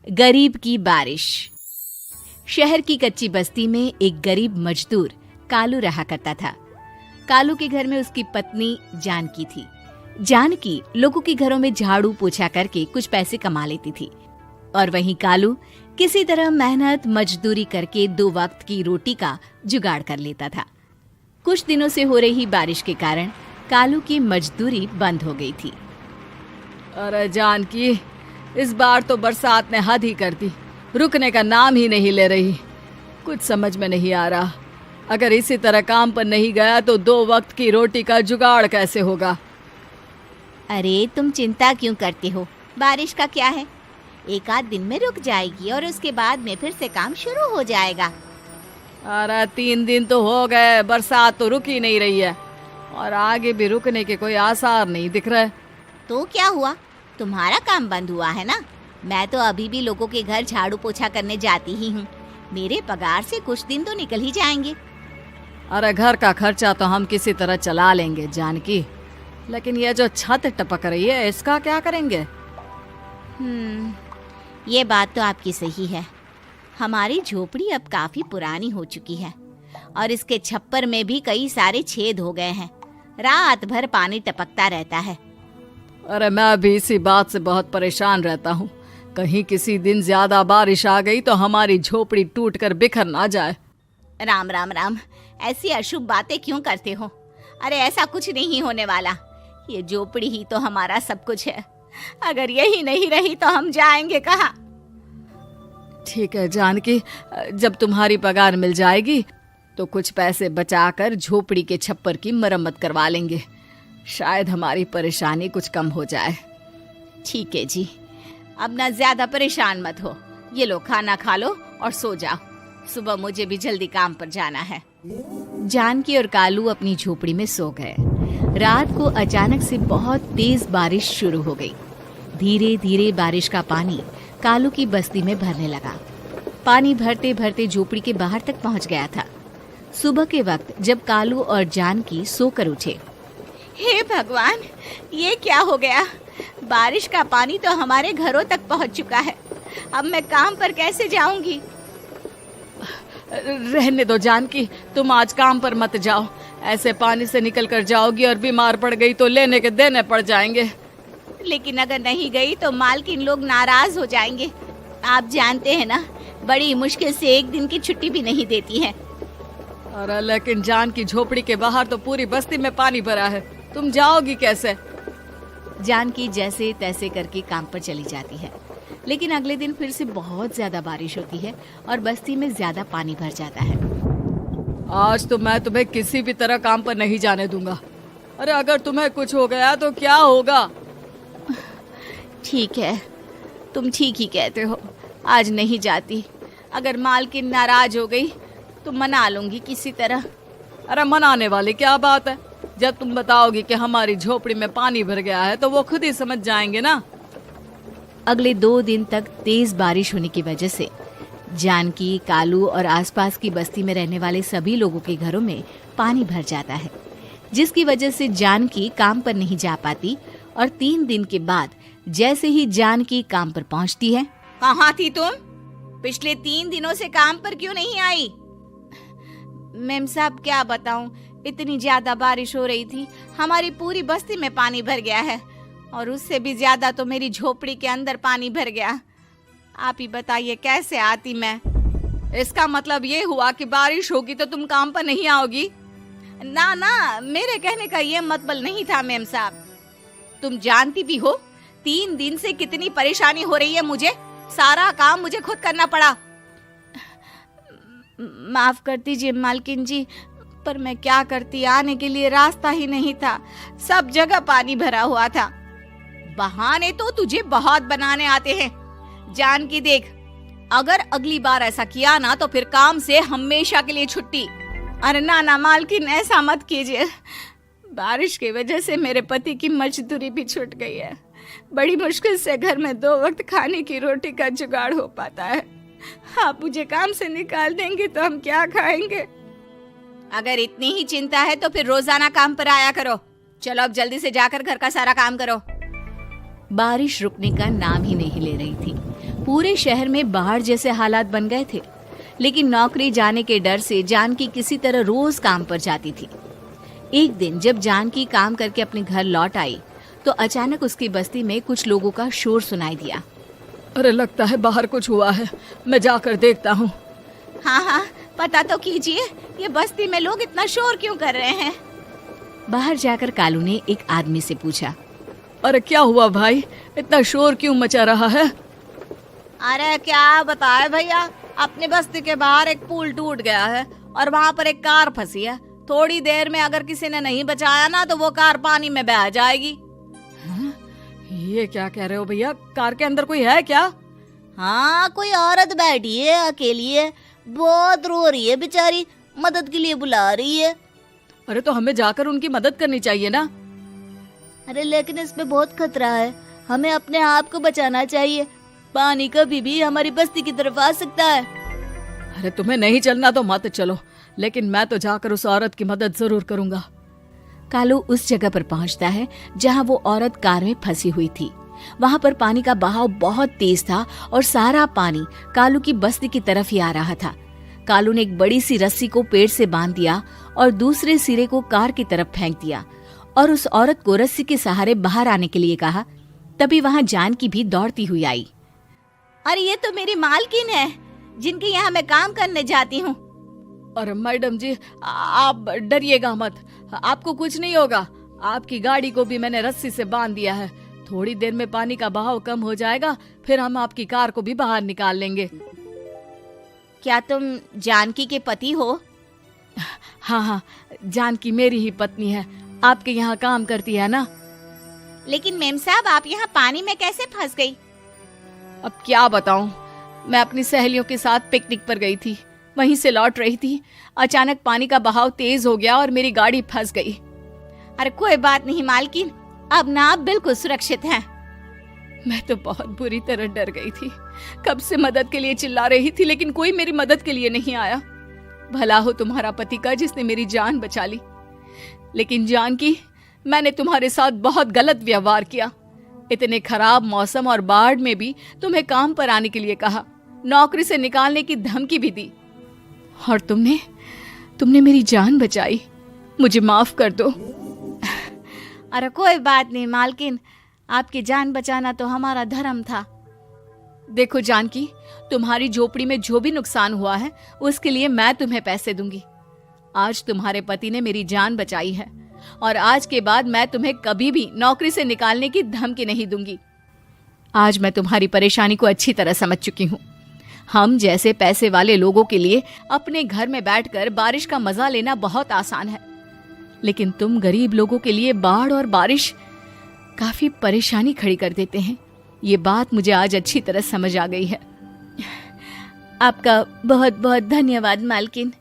गरीब की बारिश। शहर की कच्ची बस्ती में एक गरीब मजदूर कालू रहा करता था। कालू के घर में उसकी पत्नी जानकी थी। जानकी लोगों के घरों में झाड़ू पोछा करके कुछ पैसे कमा लेती थी और वहीं कालू किसी तरह मेहनत मजदूरी करके 2 वक्त की रोटी का जुगाड़ कर लेता था। कुछ दिनों से हो रही बारिश के कारण कालू की मजदूरी बंद हो गई थी। अरे जानकी, इस बार तो बरसात ने हद ही कर दी, रुकने का नाम ही नहीं ले रही। कुछ समझ में नहीं आ रहा, अगर इसी तरह काम पर नहीं गया तो 2 वक्त की रोटी का जुगाड़ कैसे होगा। अरे तुम चिंता क्यों करते हो, बारिश का क्या है, 1 आध दिन में रुक जाएगी और उसके बाद में फिर से काम शुरू हो जाएगा। अरे 3 दिन तो हो गए, बरसात तो रुक ही नहीं रही है और आगे भी रुकने के कोई आसार नहीं दिख रहे। तो क्या हुआ, तुम्हारा काम बंद हुआ है ना? मैं तो अभी भी लोगों के घर झाड़ू पोछा करने जाती ही हूँ। मेरे पगार से कुछ दिन तो निकल ही जाएंगे। अरे घर का खर्चा तो हम किसी तरह चला लेंगे जानकी, लेकिन ये जो छत टपक रही है इसका क्या करेंगे? ये बात तो आपकी सही है। हमारी झोपड़ी अब काफी पुरानी हो चुकी है और इसके छप्पर में भी कई सारे छेद हो गए हैं। रात भर पानी टपकता रहता है। अरे मैं भी इसी बात से बहुत परेशान रहता हूँ। कहीं किसी दिन ज्यादा बारिश आ गई तो हमारी झोपड़ी टूटकर बिखर ना जाए। राम राम राम, ऐसी अशुभ बातें क्यों करते हो? अरे ऐसा कुछ नहीं होने वाला। ये झोपड़ी ही तो हमारा सब कुछ है। अगर यही नहीं रही तो हम जाएंगे कहाँ? ठीक है जानकी, जब तुम्हारी पगार मिल जाएगी तो कुछ पैसे बचाकर झोपड़ी के छप्पर की मरम्मत करवा लेंगे। शायद हमारी परेशानी कुछ कम हो जाए। ठीक है जी, अब ना ज्यादा परेशान मत हो। ये लो, खाना खा लो और सो जाओ, सुबह मुझे भी जल्दी काम पर जाना है। जानकी और कालू अपनी झोपड़ी में सो गए। रात को अचानक से बहुत तेज बारिश शुरू हो गई। धीरे धीरे बारिश का पानी कालू की बस्ती में भरने लगा। पानी भरते भरते झोपड़ी के बाहर तक पहुंच गया था। सुबह के वक्त जब कालू और जानकी सोकर उठे, हे भगवान, ये क्या हो गया? बारिश का पानी तो हमारे घरों तक पहुंच चुका है। अब मैं काम पर कैसे जाऊंगी? रहने दो जानकी, तुम आज काम पर मत जाओ। ऐसे पानी से निकल कर जाओगी और बीमार पड़ गई तो लेने के देने पड़ जाएंगे। लेकिन अगर नहीं गई तो मालकिन लोग नाराज हो जाएंगे। आप जानते हैं ना, बड़ी मुश्किल से 1 दिन की छुट्टी भी नहीं देती है। अरे लेकिन जानकी, झोपड़ी के बाहर तो पूरी बस्ती में पानी भरा है, तुम जाओगी कैसे? जानकी जैसे तैसे करके काम पर चली जाती है, लेकिन अगले दिन फिर से बहुत ज्यादा बारिश होती है और बस्ती में ज्यादा पानी भर जाता है। आज तो मैं तुम्हें किसी भी तरह काम पर नहीं जाने दूंगा। अरे अगर तुम्हें कुछ हो गया तो क्या होगा? ठीक है, तुम ठीक ही कहते हो, आज नहीं जाती। अगर मालकिन नाराज हो गई तो मना लूंगी किसी तरह। अरे मनाने वाली क्या बात है? जब तुम बताओगी कि हमारी झोपड़ी में पानी भर गया है तो वो खुद ही समझ जाएंगे ना। अगले 2 दिन तक तेज बारिश होने की वजह से जानकी, कालू और आसपास की बस्ती में रहने वाले सभी लोगों के घरों में पानी भर जाता है, जिसकी वजह से जानकी काम पर नहीं जा पाती। और 3 दिन के बाद जैसे ही जानकी काम पर पहुंचती है, कहाँ थी तुम? पिछले 3 दिनों से काम पर क्यों नहीं आई? मेम साहब, क्या बताऊं, इतनी ज्यादा बारिश हो रही थी, हमारी पूरी बस्ती में पानी भर गया है और उससे भी ज्यादा तो मेरी झोपड़ी के अंदर पानी भर गया। आप ही बताइए कैसे आती मैं? इसका मतलब ये हुआ कि बारिश होगी तो तुम काम पर नहीं आओगी? ना ना, मेरे कहने का ये मतलब नहीं था मेम साहब। तुम जानती भी हो 3 दिन से कितनी परेशानी हो रही है मुझे। सारा काम मुझे खुद करना पड़ा। माफ कर दीजिए मालकिन जी, पर मैं क्या करती, आने के लिए रास्ता ही नहीं था, सब जगह पानी भरा हुआ था। बहाने तो तुझे बहुत बनाने आते हैं। जानकी देख, अगर अगली बार ऐसा किया ना तो फिर काम से हमेशा के लिए छुट्टी। अरे ना ना मालकिन, ऐसा मत कीजिए। बारिश की वजह से मेरे पति की मजदूरी भी छूट गई है। बड़ी मुश्किल से घर में 2 वक्त खाने की रोटी का जुगाड़ हो पाता है। आप मुझे काम से निकाल देंगे तो हम क्या खाएंगे? अगर इतनी ही चिंता है तो फिर रोजाना काम पर आया करो। चलो अब जल्दी से जाकर घर का सारा काम करो। बारिश रुकने का नाम ही नहीं ले रही थी। पूरे शहर में बाढ़ जैसे हालात बन गए थे। लेकिन नौकरी जाने के डर से जानकी किसी तरह रोज काम पर जाती थी। एक दिन जब जानकी काम करके अपने घर लौट आई तो अचानक उसकी बस्ती में कुछ लोगों का शोर सुनाई दिया। अरे लगता है बाहर कुछ हुआ है, मैं जाकर देखता हूँ। हाँ हाँ, पता तो कीजिए, ये बस्ती में लोग इतना शोर क्यों कर रहे हैं। बाहर जाकर कालू ने एक आदमी से पूछा, अरे क्या हुआ भाई, इतना शोर क्यों मचा रहा है? अरे क्या बताए भैया, अपनी बस्ती के बाहर एक पुल टूट गया है और वहाँ पर एक कार फंसी है। थोड़ी देर में अगर किसी ने नहीं बचाया ना तो वो कार पानी में बह जाएगी। हाँ? ये क्या कह रहे हो भैया, कार के अंदर कोई है क्या? हाँ, कोई औरत बैठी है, अकेली है, बहुत रो रही है बेचारी, मदद के लिए बुला रही है। अरे तो हमें जाकर उनकी मदद करनी चाहिए ना। अरे लेकिन इसमें बहुत खतरा है, हमें अपने आप को बचाना चाहिए। पानी कभी भी हमारी बस्ती की तरफ आ सकता है। अरे तुम्हें नहीं चलना तो मत चलो, लेकिन मैं तो जाकर उस औरत की मदद जरूर करूंगा। कालू उस जगह पर पहुंचता है जहां वो औरत कार में फंसी हुई थी। वहां पर पानी का बहाव बहुत तेज था और सारा पानी कालू की बस्ती की तरफ ही आ रहा था। कालू ने एक बड़ी सी रस्सी को पेड़ से बांध दिया और दूसरे सिरे को कार की तरफ फेंक दिया और उस औरत को रस्सी के सहारे बाहर आने के लिए कहा। तभी वहां जानकी भी दौड़ती हुई आई। अरे ये तो मेरी मालकिन है, जिनके यहाँ मैं काम करने जाती हूँ। अरे मैडम जी, आप डरिएगा मत, आपको कुछ नहीं होगा। आपकी गाड़ी को भी मैंने रस्सी से बांध दिया है। थोड़ी देर में पानी का बहाव कम हो जाएगा, फिर हम आपकी कार को भी बाहर निकाल लेंगे। क्या तुम जानकी के पति हो? हाँ हाँ, जानकी मेरी ही पत्नी है, आपके यहाँ काम करती है ना। लेकिन मेम साहब, आप यहाँ पानी में कैसे फंस गई? अब क्या बताऊं, मैं अपनी सहेलियों के साथ पिकनिक पर गई थी, वहीं से लौट रही थी। अचानक पानी का बहाव तेज हो गया और मेरी गाड़ी फंस गई। अरे कोई बात नहीं मालकिन, अब ना आप बिल्कुल सुरक्षित हैं। मैं तो बहुत बुरी तरह डर गई थी, कब से मदद के लिए चिल्ला रही थी, लेकिन कोई मेरी मदद के लिए नहीं आया। भला हो तुम्हारा पति का जिसने मेरी जान बचा ली। लेकिन जानकी, मैंने तुम्हारे साथ बहुत गलत व्यवहार किया। इतने खराब मौसम और बाढ़ में भी तुम्हें काम पर आने के लिए कहा, नौकरी से निकालने की धमकी भी दी, और तुमने मेरी जान बचाई। मुझे माफ कर दो। अरे कोई बात नहीं मालकिन, आपकी जान बचाना तो हमारा धर्म था। देखो जानकी, तुम्हारी झोपड़ी में जो भी नुकसान हुआ है उसके लिए मैं तुम्हें पैसे दूंगी। आज तुम्हारे पति ने मेरी जान बचाई है और आज के बाद मैं तुम्हें कभी भी नौकरी से निकालने की धमकी नहीं दूंगी। आज मैं तुम्हारी परेशानी को अच्छी तरह समझ चुकी हूँ। हम जैसे पैसे वाले लोगों के लिए अपने घर में बैठकर बारिश का मजा लेना बहुत आसान है, लेकिन तुम गरीब लोगों के लिए बाढ़ और बारिश काफी परेशानी खड़ी कर देते हैं। ये बात मुझे आज अच्छी तरह समझ आ गई है। आपका बहुत बहुत धन्यवाद मालकिन।